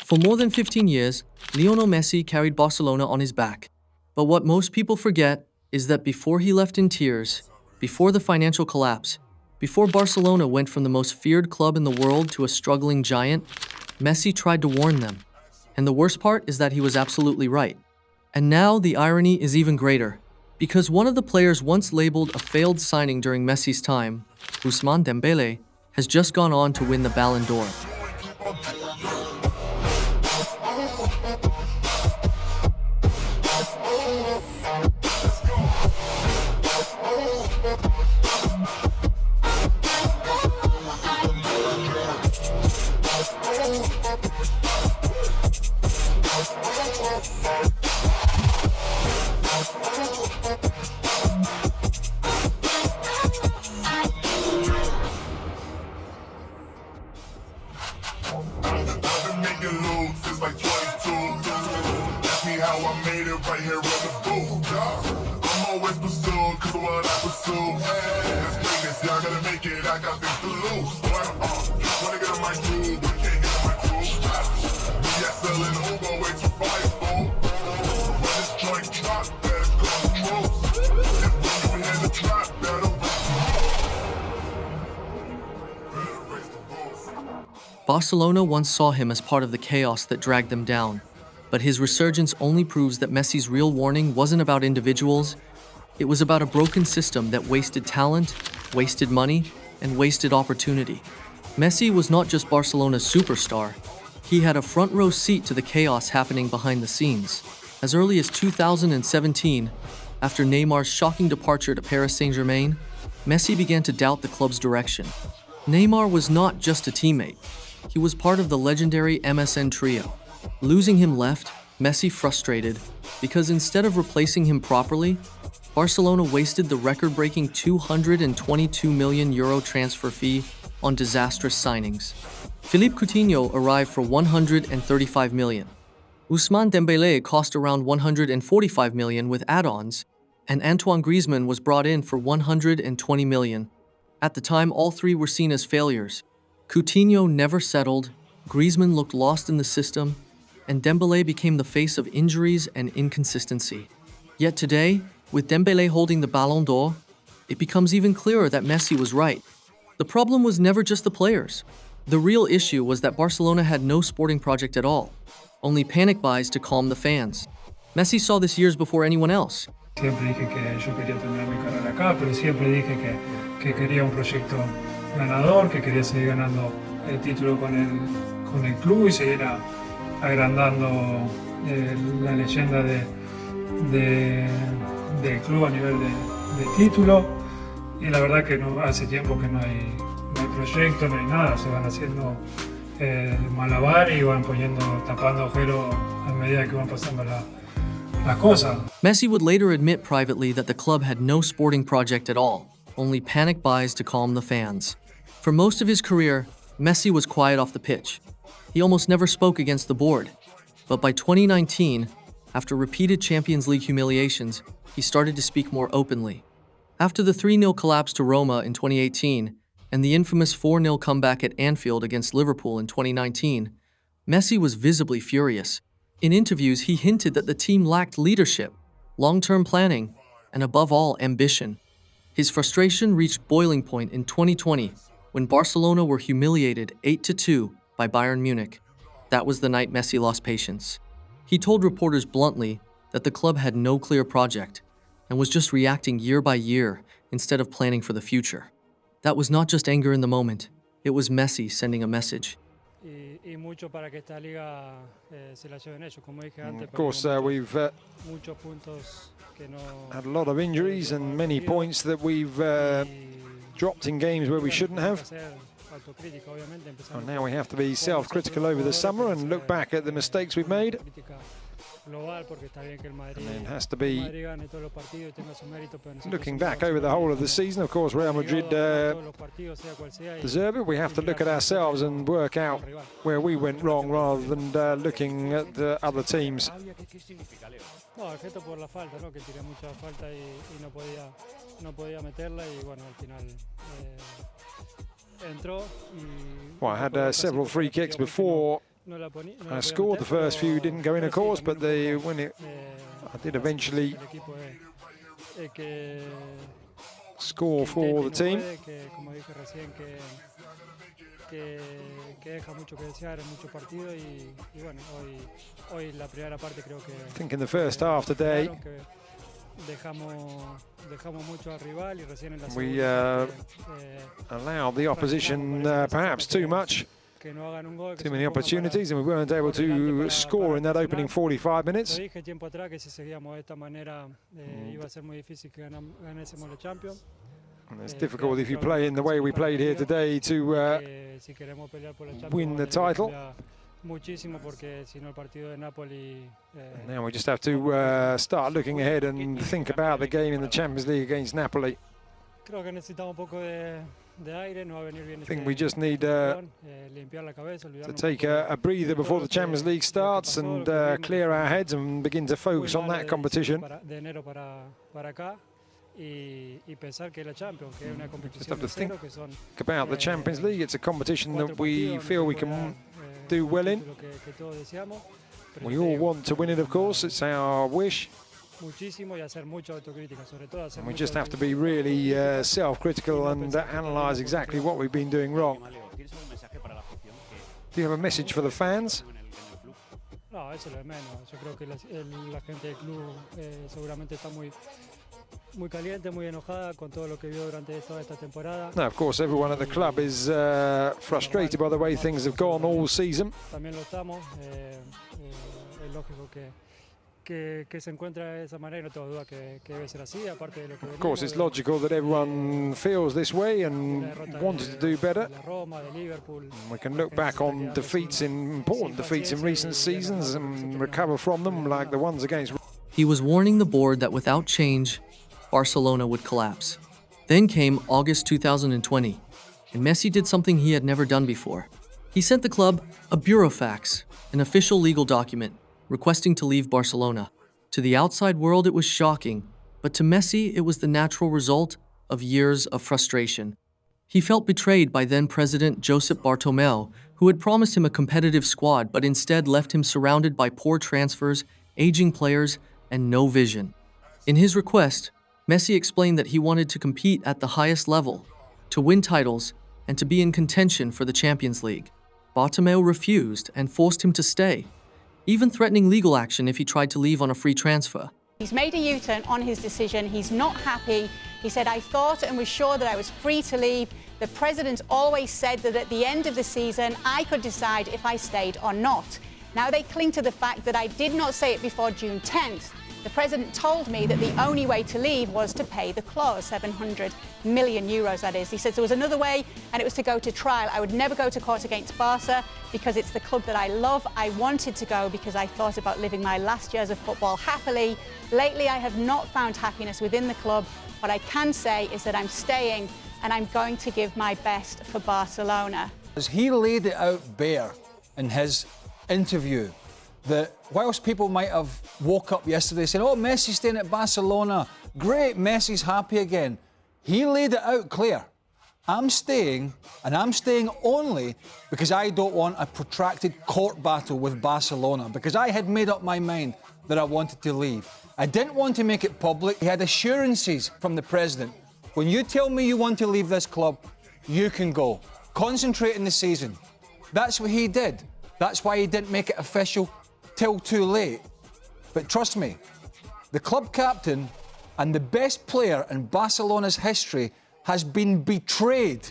For more than 15 years, Lionel Messi carried Barcelona on his back. But what most people forget is that before he left in tears, before the financial collapse, before Barcelona went from the most feared club in the world to a struggling giant, Messi tried to warn them. And the worst part is that he was absolutely right. And now the irony is even greater, because one of the players once labeled a failed signing during Messi's time, Ousmane Dembele, has just gone on to win the Ballon d'Or. How I made it right here in the booth. I'm always pursued cause of what I pursue. This greatness, y'all gotta make it, I got things to lose. Wanna get on my groove, but can't get on my groove. Me, I selling Uber way too viable. When this joint drop, better go on cruise. And when you in the trap, better raise the roof. Barcelona once saw him as part of the chaos that dragged them down. But his resurgence only proves that Messi's real warning wasn't about individuals. It was about a broken system that wasted talent, wasted money, and wasted opportunity. Messi was not just Barcelona's superstar. He had a front-row seat to the chaos happening behind the scenes. As early as 2017, after Neymar's shocking departure to Paris Saint-Germain, Messi began to doubt the club's direction. Neymar was not just a teammate. He was part of the legendary MSN trio. Losing him left Messi frustrated because instead of replacing him properly, Barcelona wasted the record-breaking €222 million transfer fee on disastrous signings. Philippe Coutinho arrived for €135 million. Ousmane Dembélé cost around €145 million with add-ons, and Antoine Griezmann was brought in for €120 million. At the time, all three were seen as failures. Coutinho never settled, Griezmann looked lost in the system, and Dembele became the face of injuries and inconsistency. Yet today, with Dembele holding the Ballon d'Or, it becomes even clearer that Messi was right. The problem was never just the players. The real issue was that Barcelona had no sporting project at all, only panic buys to calm the fans. Messi saw this years before anyone else. Siempre dije que yo quería terminar mi carrera acá, pero siempre dije que quería un proyecto ganador, que quería seguir ganando el título con el club y seguir agrandando la leyenda del club a nivel de título. Y la verdad que no, hace tiempo que no hay proyecto, no hay nada, se van haciendo malabares y van tapando agujeros a medida que van pasando las cosas. Messi would later admit privately that the club had no sporting project at all, only panic buys to calm the fans. For most of his career, Messi was quiet off the pitch. He almost never spoke against the board. But by 2019, after repeated Champions League humiliations, he started to speak more openly. After the 3-0 collapse to Roma in 2018 and the infamous 4-0 comeback at Anfield against Liverpool in 2019, Messi was visibly furious. In interviews, he hinted that the team lacked leadership, long-term planning, and above all, ambition. His frustration reached boiling point in 2020 when Barcelona were humiliated 8-2 by Bayern Munich. That was the night Messi lost patience. He told reporters bluntly that the club had no clear project and was just reacting year by year instead of planning for the future. That was not just anger in the moment, it was Messi sending a message. Of course, we've had a lot of injuries and many points that we've dropped in games where we shouldn't have. So now we have to be self-critical over the summer and look back at the mistakes we've made. And then it has to be looking back over the whole of the season. Of course, Real Madrid deserve it. We have to look at ourselves and work out where we went wrong rather than looking at the other teams. Well, I had several free kicks before I scored the first few, didn't go in, of course, but when I did eventually score for the team. Que deja mucho que desear en muchos partidos y bueno, hoy la primera parte creo que I think in the first half today dejamos mucho al rival y recién en la we segunda allowed the opposition perhaps too much, que no hagan un gol, too many opportunities, and we weren't able to score in that opening 45 minutes. Lo dije tiempo atrás que si seguíamos de esta manera iba a ser muy difícil que ganásemos la Champions. And it's difficult if you play in the way we played here today to win the title. Now we just have to start looking ahead and think about the game in the Champions League against Napoli. I think we just need to take a breather before the Champions League starts and clear our heads and begin to focus on that competition. Just have to think about the Champions League. It's a competition that we feel we can do well in. We all want to win it, of course. It's our wish. And we just have to be really self-critical and analyse exactly what we've been doing wrong. Do you have a message for the fans? No, eso es lo de menos. Yo creo que la gente del club seguramente está muy caliente, muy enojada con todo lo que vio durante toda esta temporada. No, of course, everyone at the club is frustrated by the way things have gone all season. También lo estamos. Es lógico que se encuentra de esa manera, no tengo duda que debe ser así, aparte de lo que venimos. Of course, it's logical that everyone feels this way and wanted to do better. We can look back on defeats, important defeats in recent seasons, and recover from them, like the ones against. He was warning the board that without change, Barcelona would collapse. Then came August 2020, and Messi did something he had never done before. He sent the club a burofax, an official legal document, requesting to leave Barcelona. To the outside world, it was shocking, but to Messi, it was the natural result of years of frustration. He felt betrayed by then-President Josep Bartomeu, who had promised him a competitive squad but instead left him surrounded by poor transfers, aging players, and no vision. In his request, Messi explained that he wanted to compete at the highest level, to win titles, and to be in contention for the Champions League. Bartomeu refused and forced him to stay, even threatening legal action if he tried to leave on a free transfer. He's made a U-turn on his decision. He's not happy. He said, I thought and was sure that I was free to leave. The president always said that at the end of the season, I could decide if I stayed or not. Now they cling to the fact that I did not say it before June 10th. The president told me that the only way to leave was to pay the clause, 700 million euros that is. He said there was another way and it was to go to trial. I would never go to court against Barca because it's the club that I love. I wanted to go because I thought about living my last years of football happily. Lately, I have not found happiness within the club. What I can say is that I'm staying and I'm going to give my best for Barcelona. He laid it out bare in his interview that whilst people might have woke up yesterday saying, oh, Messi's staying at Barcelona, great, Messi's happy again. He laid it out clear. I'm staying, and I'm staying only because I don't want a protracted court battle with Barcelona, because I had made up my mind that I wanted to leave. I didn't want to make it public. He had assurances from the president. When you tell me you want to leave this club, you can go. Concentrate in the season. That's what he did. That's why he didn't make it official till too late. But trust me, the club captain and the best player in Barcelona's history has been betrayed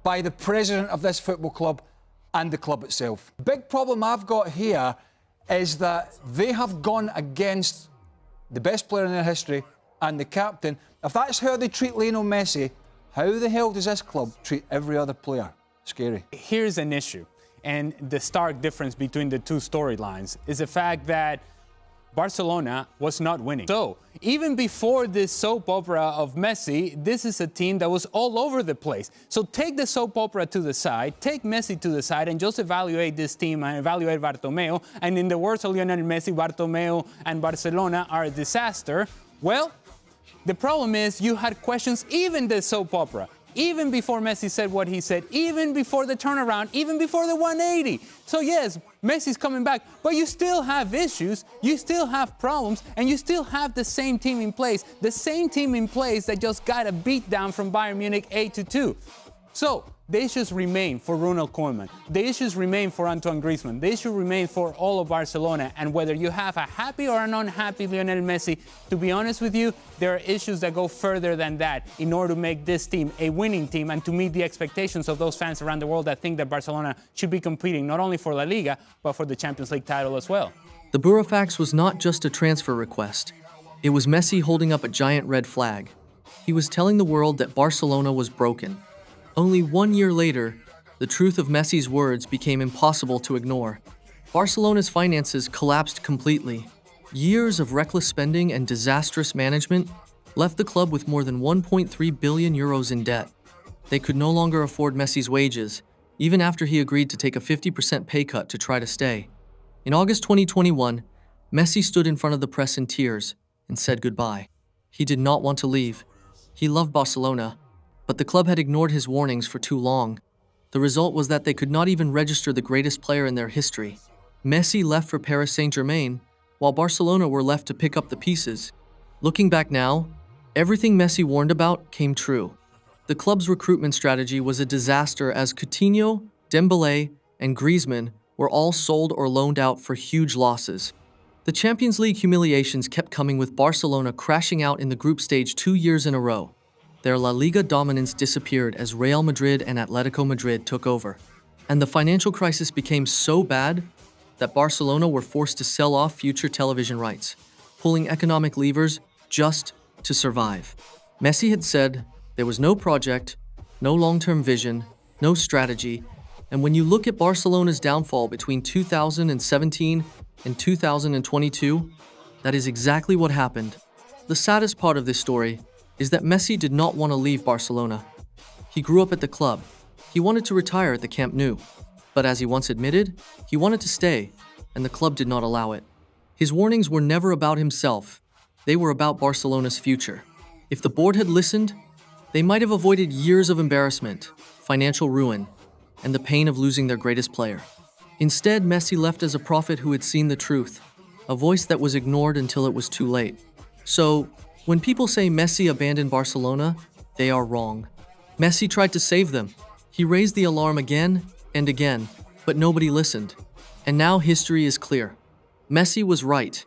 by the president of this football club and the club itself. The big problem I've got here is that they have gone against the best player in their history and the captain. If that's how they treat Lionel Messi, how the hell does this club treat every other player? Scary. Here's an issue. And the stark difference between the two storylines is the fact that Barcelona was not winning. So, even before this soap opera of Messi, this is a team that was all over the place. So take the soap opera to the side, take Messi to the side, and just evaluate this team and evaluate Bartomeu. And in the words of Lionel Messi, Bartomeu and Barcelona are a disaster. Well, the problem is you had questions even the soap opera. Even before Messi said what he said, even before the turnaround, even before the 180. So yes, Messi's coming back, but you still have issues, you still have problems, and you still have the same team in place. The same team in place that just got a beat down from Bayern Munich 8-2. So, the issues remain for Ronald Koeman. The issues remain for Antoine Griezmann. The issue remains for all of Barcelona. And whether you have a happy or an unhappy Lionel Messi, to be honest with you, there are issues that go further than that in order to make this team a winning team and to meet the expectations of those fans around the world that think that Barcelona should be competing not only for La Liga, but for the Champions League title as well. The burofax was not just a transfer request. It was Messi holding up a giant red flag. He was telling the world that Barcelona was broken. Only 1 year later, the truth of Messi's words became impossible to ignore. Barcelona's finances collapsed completely. Years of reckless spending and disastrous management left the club with more than 1.3 billion euros in debt. They could no longer afford Messi's wages, even after he agreed to take a 50% pay cut to try to stay. In August 2021, Messi stood in front of the press in tears and said goodbye. He did not want to leave. He loved Barcelona, but the club had ignored his warnings for too long. The result was that they could not even register the greatest player in their history. Messi left for Paris Saint-Germain, while Barcelona were left to pick up the pieces. Looking back now, everything Messi warned about came true. The club's recruitment strategy was a disaster as Coutinho, Dembele, and Griezmann were all sold or loaned out for huge losses. The Champions League humiliations kept coming with Barcelona crashing out in the group stage 2 years in a row. Their La Liga dominance disappeared as Real Madrid and Atletico Madrid took over. And the financial crisis became so bad that Barcelona were forced to sell off future television rights, pulling economic levers just to survive. Messi had said there was no project, no long-term vision, no strategy, and when you look at Barcelona's downfall between 2017 and 2022, that is exactly what happened. The saddest part of this story is that Messi did not want to leave Barcelona. He grew up at the club. He wanted to retire at the Camp Nou. But as he once admitted, he wanted to stay, and the club did not allow it. His warnings were never about himself. They were about Barcelona's future. If the board had listened, they might have avoided years of embarrassment, financial ruin, and the pain of losing their greatest player. Instead, Messi left as a prophet who had seen the truth, a voice that was ignored until it was too late. So, when people say Messi abandoned Barcelona, they are wrong. Messi tried to save them. He raised the alarm again and again, but nobody listened. And now history is clear. Messi was right.